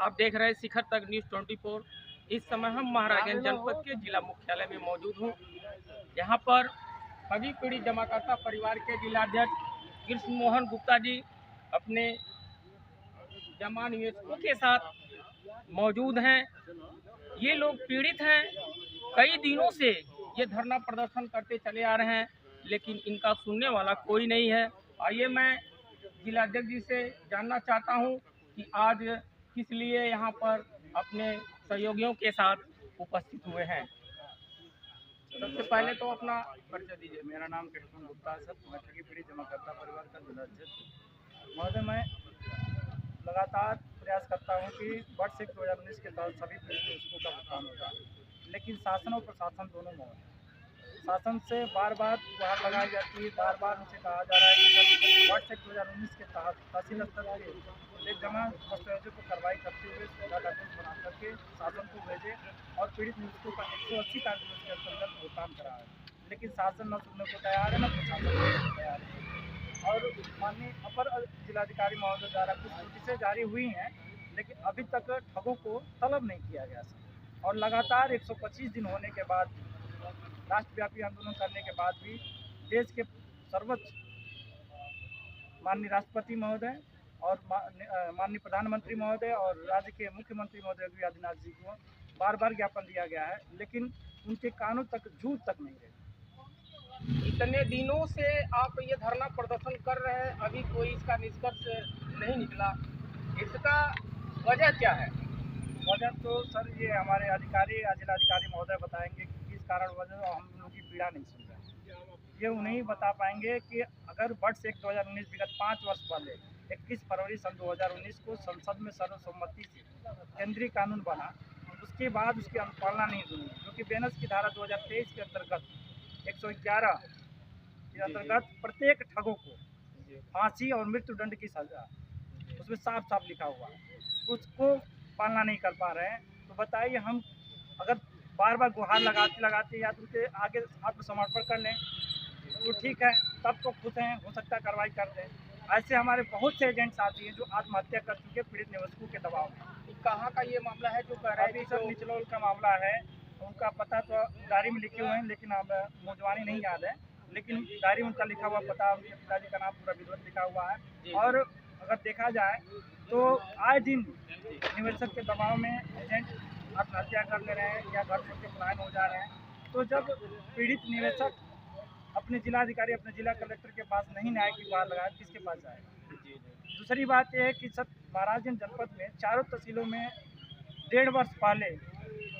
आप देख रहे हैं शिखर तक न्यूज़ 24। इस समय हम महाराजगंज जनपद के जिला मुख्यालय में मौजूद हूँ। यहाँ पर सभी पीड़ित जमाकर्ता परिवार के जिलाध्यक्ष कृष्ण मोहन गुप्ता जी अपने जमा निवेशकों के साथ मौजूद हैं। ये लोग पीड़ित हैं, कई दिनों से ये धरना प्रदर्शन करते चले आ रहे हैं, लेकिन इनका सुनने वाला कोई नहीं है। आइए मैं जिलाध्यक्ष जी से जानना चाहता हूं कि आज किस लिए यहाँ पर अपने सहयोगियों के साथ उपस्थित हुए हैं। सबसे पहले तो अपना परिचय दीजिए। मेरा नाम कृष्ण गुप्ता है सर, मैं ठगी पीड़ित जमाकर्ता परिवार का जिलाध्यक्ष महोदय। मैं लगातार प्रयास करता हूं कि वर्ष 2019 के तहत सभी पीड़ित निवेशकों का भुगतान होगा, लेकिन शासन और प्रशासन दोनों में शासन से बार बार गुहार लगाई जाती है, बार बार उनसे कहा जा रहा है कि वर्ष 2019 के तहत तहसील स्तर के जमा दस्तावेजों को कार्रवाई करते हुए सुविधा डाटाबेस बना करके शासन को भेजे और पीड़ित निवेशकों का 180 कार्य दिवस के अंतर्गत भुगतान कराया, लेकिन शासन न सुनने को तैयार है, न प्रशासन को तैयार है। और माननीय अपर जिलाधिकारी महोदय द्वारा कुछ नोटिसें जारी हुई हैं, लेकिन अभी तक ठगों को तलब नहीं किया गया सर। और लगातार 125 दिन होने के बाद, राष्ट्रव्यापी आंदोलन करने के बाद भी देश के सर्वोच्च माननीय राष्ट्रपति महोदय और माननीय प्रधानमंत्री महोदय और राज्य के मुख्यमंत्री महोदय योगी आदित्यनाथ जी को बार बार ज्ञापन दिया गया है, लेकिन उनके कानों तक जूत तक नहीं रहे। इतने दिनों से आप ये धरना प्रदर्शन कर रहे हैं, अभी कोई इसका निष्कर्ष नहीं निकला, इसका वजह क्या है? वजह तो सर ये हमारे अधिकारी जिलाधिकारी महोदय बताएंगे कि किस कारण वजह हम लोगों की पीड़ा नहीं सुन रहे। ये उन्हें बता पाएंगे कि अगर वर्ष 2019 विगत 5 वर्ष पहले 21 फरवरी सन 2019 को संसद में सर्वसम्मति से केंद्रीय कानून बना, उसके बाद उसकी अनुपालना नहीं हुई, जो कि बेनस की धारा 2023 के अंतर्गत 111 के अंतर्गत प्रत्येक ठगों को फांसी और मृत्युदंड की सजा उसमें साफ साफ लिखा हुआ है, उसको पालना नहीं कर पा रहे हैं। तो बताइए, हम अगर बार बार गुहार लगाते लगाते या तो उनके आगे आत्मसमर्पण कर लें तो ठीक है, तब तो खुश हैं, हो सकता है कार्रवाई कर दें। ऐसे हमारे बहुत से एजेंट साथी हैं जो आत्महत्या कर चुके पीड़ित निवेशकों के दबाव में। कहाँ का ये मामला है जो कह रहे अभी सर निचलौल का मामला है, उनका पता तो डायरी में लिखे हुए हैं, लेकिन अब मौजवानी नहीं याद है, लेकिन डायरी में उनका लिखा हुआ पता, उनके पिताजी का नाम पूरा विधिवत लिखा हुआ है। और अगर देखा जाए तो आए दिन निवेशक के दबाव में एजेंट आत्महत्या कर ले रहे हैं या घर छोड़ के पलायन हो जा रहे हैं। तो जब पीड़ित निवेशक अपने जिलाधिकारी, अपने जिला कलेक्टर के पास नहीं न्याय की गुहार लगाए, किसके पास जाएगा? दूसरी बात यह है कि सर महाराजगंज जनपद में चारों तहसीलों में 1.5 वर्ष पहले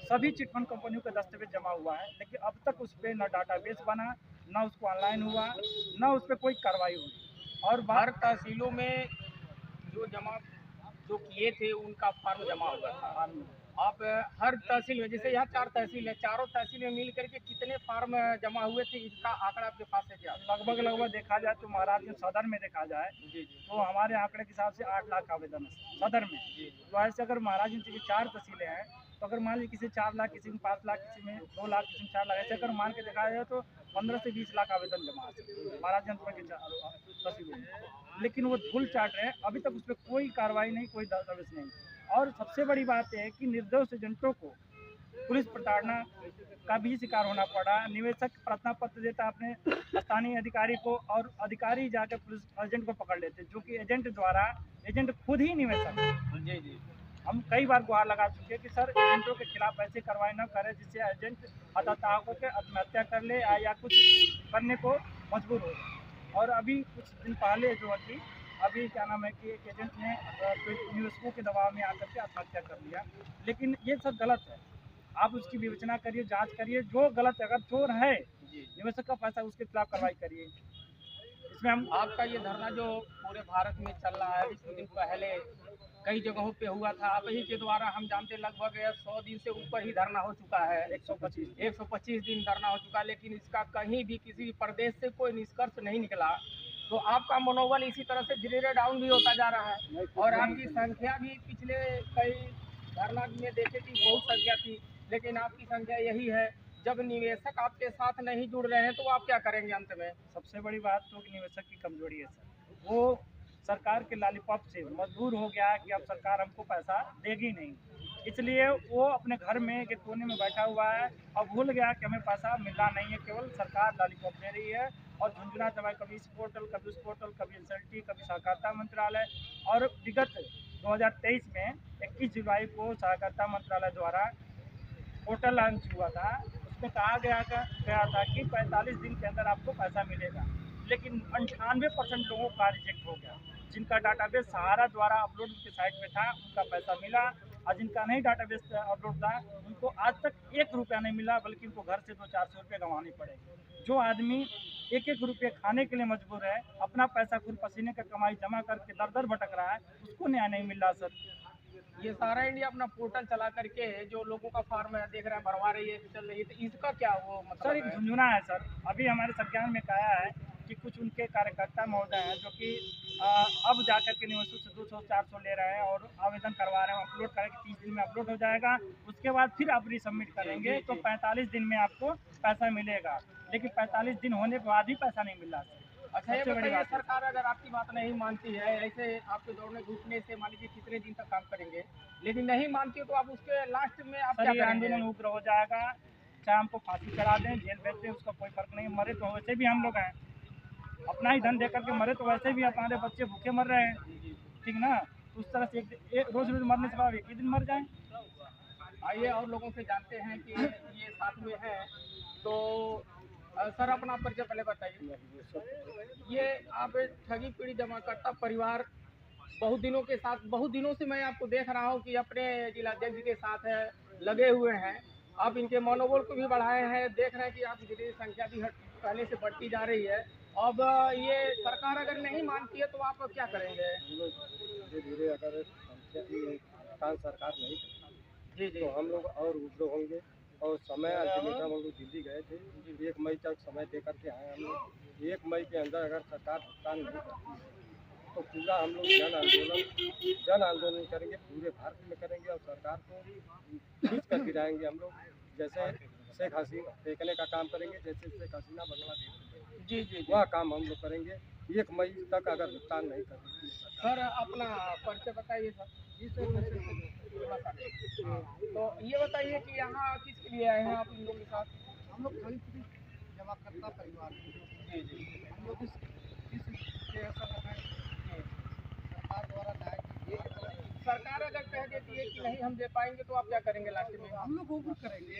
सभी चिटफंड कंपनियों का दस्तावेज जमा हुआ है, लेकिन अब तक उस पर न डाटाबेस बना, न उसको ऑनलाइन हुआ, न उस पर कोई कार्रवाई हुई। और हर तहसीलों में जो किए थे उनका फार्म जमा हुआ था। आप हर तहसील में, जैसे यहाँ 4 तहसील है, चारों तहसील में मिल करके कितने फार्म जमा हुए थे, इसका आंकड़ा आपके पास है क्या? लगभग देखा जाए तो महाराजगंज सदर में देखा जाए तो हमारे आंकड़े के हिसाब से 8 लाख आवेदन है सदर में। तो ऐसे अगर महाराजगंज की 4 तहसीलें हैं तो अगर मान लीजिए किसी 4 लाख, किसी में 5 लाख, किसी में 2 लाख, किसी में 4 लाख, ऐसे अगर मान के देखा जाए तो 15 से 20 लाख आवेदन जमा है महाराजगंज के तहसीलों में, लेकिन वो धूल चाट रहे हैं। अभी तक उस पर कोई कार्रवाई नहीं, कोई दस्तावेज नहीं। और सबसे बड़ी बात है कि निर्दोष एजेंटों को पुलिस प्रताड़ना का भी शिकार होना पड़ा। निवेशक प्रार्थना पत्र देता अपने स्थानीय अधिकारी को और अधिकारी जाकर पुलिस एजेंट को पकड़ लेते, जो कि एजेंट द्वारा, एजेंट खुद ही निवेशक। हम कई बार गुहार लगा चुके हैं कि सर एजेंटों के खिलाफ ऐसी कार्रवाई न करें जिससे एजेंट हताहत होकर आत्महत्या कर ले या कुछ करने को मजबूर हो। और अभी कुछ दिन पहले जो है अभी क्या नाम है कि एक एजेंट ने निवेशकों के दबाव में आकर के आत्महत्या कर लिया, लेकिन ये सब गलत है। आप उसकी विवेचना करिए, जांच करिए, जो गलत है, अगर चोर है निवेशक का पैसा, उसके खिलाफ कार्रवाई करिए। इसमें हम आपका ये धरना जो पूरे भारत में चल रहा है, कुछ दिन पहले कई जगहों पे हुआ था, आप ही के द्वारा हम जानते लगभग 100 दिन से ऊपर ही धरना हो चुका है। 125 दिन धरना हो चुका है, लेकिन इसका कहीं भी किसी प्रदेश से कोई निष्कर्ष नहीं निकला। तो आपका मनोबल इसी तरह से धीरे धीरे डाउन भी होता जा रहा है। और आपकी संख्या भी पिछले कई धरना में देखे थी, बहुत संख्या थी, लेकिन आपकी संख्या यही है। जब निवेशक आपके साथ नहीं जुड़ रहे हैं तो आप क्या करेंगे अंत में? सबसे बड़ी बात तो निवेशक की कमजोरी है सर, वो सरकार के लॉलीपॉप से मजबूर हो गया है कि अब सरकार हमको पैसा देगी नहीं, इसलिए वो अपने घर में एक कोने में बैठा हुआ है और भूल गया कि हमें पैसा मिलना नहीं है, केवल सरकार लॉलीपॉप दे रही है और झुंझुना दवाई कभी इस पोर्टल, कभी उस पोर्टल, कभी एसएलटी, कभी सहकारिता मंत्रालय। और विगत 2023 में 21 जुलाई को सहकारिता मंत्रालय द्वारा पोर्टल लॉन्च हुआ था। उसमें कहा गया था कि 45 दिन के अंदर आपको पैसा मिलेगा, लेकिन 98% लोगों का रिजेक्ट हो गया। जिनका डाटाबेस सहारा द्वारा अपलोड उनके साइट में था उनका पैसा मिला, और जिनका नहीं डाटाबेस अपलोड था उनको आज तक 1 रुपया नहीं मिला, बल्कि उनको घर से 200-400 रुपये गंवाने पड़े। जो आदमी 1-1 रुपये खाने के लिए मजबूर है, अपना पैसा खून पसीने का कमाई जमा करके दर दर भटक रहा है, उसको न्याय नहीं मिल रहा सर। ये सारा इंडिया अपना पोर्टल चला करके जो लोगों का फॉर्म है देख रहा है, भरवा रही है, चल रही है, तो इसका क्या वो सर मतलब एक है? झुंझुना है सर। अभी हमारे संज्ञान में कहा है कि कुछ उनके कार्यकर्ता महोदय हैं जो कि अब जाकर के निवासियों से 200-400 ले रहे हैं और आवेदन करवा रहे हैं, अपलोड करेंगे, 30 दिन में अपलोड हो जाएगा। उसके बाद फिर आप रिसबमिट करेंगे तो 45 दिन में आपको पैसा मिलेगा, लेकिन 45 दिन होने के बाद ही पैसा नहीं मिल रहा सर। अच्छा, ये सबसे बड़ी बताइए, बात है। सरकार अगर आपकी बात नहीं मानती है, ऐसे आपके दौड़ने घुटने से मान लीजिए कितने दिन तक काम करेंगे, लेकिन नहीं मानती है तो आप उसके लास्ट में आप क्या सर ये करेंगे? आंदोलन उग्र हो जाएगा, चाहे हमको फांसी चढ़ा दें, जेल भेज दें, उसका कोई फर्क नहीं। मरे तो वैसे भी हम लोग हैं, अपना ही धन देकर के मरे तो वैसे भी हमारे बच्चे भूखे मर रहे हैं, ठीक ना। तो उस तरह से रोज रोज मरने से बाद एक ही दिन मर जाएं। आइए और लोगों से जानते हैं कि ये साथ में है। तो सर अपना परिचय पहले बताइए। ये आप ठगी पीढ़ी जमाकर्ता परिवार बहुत दिनों से मैं आपको देख रहा हूँ कि अपने जिलाध्यक्ष जी के साथ है, लगे हुए हैं। आप इनके मनोबल को भी बढ़ाए हैं, देख रहे हैं कि आप की संख्या भी पहले से बढ़ती जा रही है। अब ये सरकार अगर नहीं मानती है तो आप क्या करेंगे? धीरे धीरे अगर काम सरकार नहीं जी जी तो हम लोग और उग्र होंगे। और समय अल्टीमेटम हम लोग दिल्ली गए थे, 1 मई तक समय दे करके आए हम लोग। 1 मई के अंदर अगर सरकार भुगतान नहीं करती है तो पूरा हम लोग जन आंदोलन करेंगे, पूरे भारत में करेंगे और सरकार को खींच कर गिराएंगे हम लोग। जैसे शेख हसीना फेंकने का काम करेंगे, जैसे शेख हसीना बांग्लादेश जी जी वह काम हम लोग करेंगे 1 मई तक अगर भुगतान नहीं करेंगे। सर अपना परिचय बताइए सर। थोड़ा सा। तो ये बताइए कि यहाँ किसके लिए आए हैं आप इन लोगों के साथ? हम लोग ठगी पीढ़ी जमाकर्ता परिवार हैं। जी जी हम लोग इस संगठन सरकार द्वारा न्याय की सरकार अगर कह देती है कि नहीं हम दे पाएंगे तो आप क्या करेंगे लास्ट में? हम लोग उग्र करेंगे,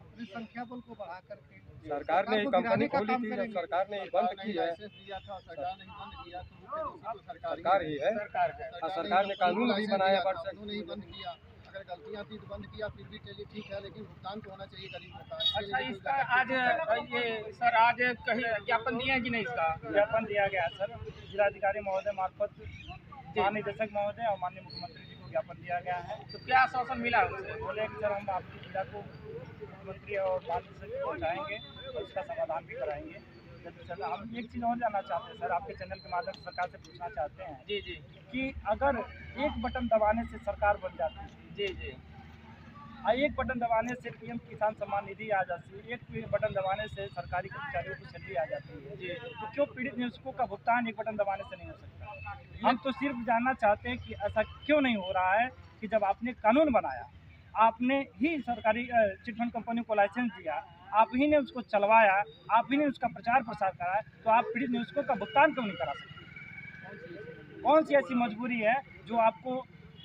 अपने संख्या बल को बढ़ा करके सरकार ने को कंपनी गिराने का खोली काम थी, करेंगे। सरकार ने बंद की है, लाइसेंस दिया था, सरकार ने बंद किया तो सरकार ही है। सरकार है। और सरकार ने कानून भी बनाया वर्ष उन्होंने ही बंद किया। अगर गलतियां थी तो बंद किया, फिर भी चलिए ठीक है, लेकिन भुगतान तो होना चाहिए गरीबों का। अच्छा, इसका आज ये सर आज कहीं ज्ञापन दिया है कि नहीं? इसका ज्ञापन दिया गया सर, जिलाधिकारी महोदय मार्फत महानिदेशक महोदय और माननीय मुख्यमंत्री जी को ज्ञापन दिया गया है। तो क्या आश्वासन मिला उनसे? बोले कि सर हम आपकी जिला को मुख्यमंत्री और महानिदेशक को पहुँचाएंगे और इसका समाधान भी कराएंगे। सर हम एक चीज़ और जानना चाहते हैं सर, आपके चैनल के माध्यम से सरकार से पूछना चाहते हैं जी जी कि अगर एक बटन दबाने से सरकार बन जाती है, जी जी एक बटन दबाने से पीएम किसान सम्मान निधि आ जाती है, एक बटन दबाने से सरकारी कर्मचारियों की सैलरी आ जाती है जी, तो क्यों पीड़ित निवेशकों का भुगतान एक बटन दबाने से नहीं हो सकता? हम तो सिर्फ जानना चाहते हैं कि ऐसा क्यों नहीं हो रहा है कि जब आपने कानून बनाया, आपने ही सरकारी चिटफंड कंपनी को लाइसेंस दिया, आप ही ने उसको चलवाया, आप ही ने उसका प्रचार प्रसार कराया, तो आप पीड़ित निवेशकों का भुगतान क्यों नहीं करा सकते? कौन सी ऐसी मजबूरी है जो आपको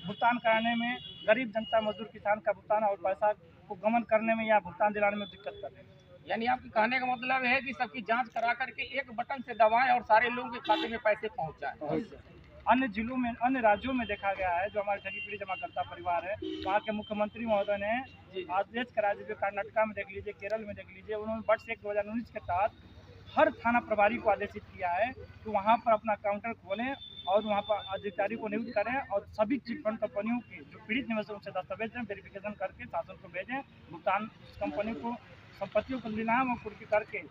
भुगतान कराने में, गरीब जनता मजदूर किसान का भुगतान और पैसा को गमन करने में या भुगतान दिलाने में दिक्कत कर रहे हैं? यानी आपके कहने का मतलब है कि सबकी जांच करा करके एक बटन से दबाएं और सारे लोगों के खाते में पैसे पहुंच जाए। अन्य जिलों में, अन्य राज्यों में देखा गया है, जो हमारे ठगी पीढ़ी जमाकर्ता परिवार है, वहाँ के मुख्यमंत्री महोदय ने आदेश करा दीजिए, कर्नाटका में देख लीजिए, केरल में देख लीजिए, उन्होंने वर्ष 2019 के तहत हर थाना प्रभारी को आदेशित किया है कि वहाँ पर अपना काउंटर खोलें और वहाँ पर अधिकारी को नियुक्त करें और सभी चिटफंड कंपनियों की जो पीड़ित निवेशकों से दस्तावेज हैं वेरिफिकेशन करके शासन को भेजें, भुगतान कंपनी को संपत्तियों को नीलाम और कुर्की करके,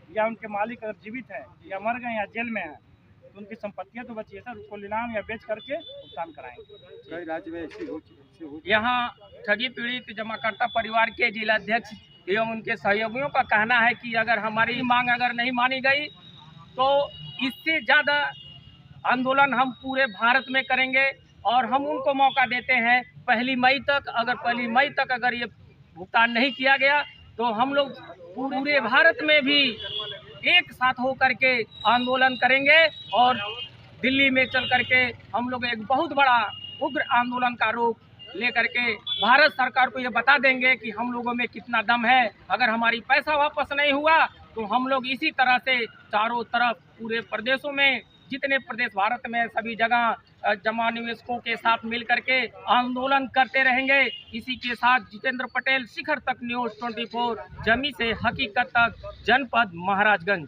या उनके मालिक अगर जीवित हैं या मर गए या जेल में हैं तो उनकी संपत्तियां तो बची है सर, उसको नीलाम या बेच करके भुगतान कराएंगे। कई राज्य में ऐसी हो यहाँ ठगी पीड़ित जमाकर्ता परिवार के जिलाध्यक्ष एवं उनके सहयोगियों का कहना है कि अगर हमारी मांग अगर नहीं मानी गई तो इससे ज़्यादा आंदोलन हम पूरे भारत में करेंगे और हम उनको मौका देते हैं 1 मई तक। अगर 1 मई तक अगर ये भुगतान नहीं किया गया तो हम लोग पूरे भारत में भी एक साथ होकर के आंदोलन करेंगे और दिल्ली में चल करके हम लोग एक बहुत बड़ा उग्र आंदोलन का रूप लेकर के भारत सरकार को ये बता देंगे कि हम लोगों में कितना दम है। अगर हमारी पैसा वापस नहीं हुआ तो हम लोग इसी तरह से चारों तरफ पूरे प्रदेशों में, जितने प्रदेश भारत में, सभी जगह जमा निवेशकों के साथ मिल करके आंदोलन करते रहेंगे। इसी के साथ जितेंद्र पटेल, शिखर तक न्यूज़ 24, जमी से हकीकत तक, जनपद महाराजगंज।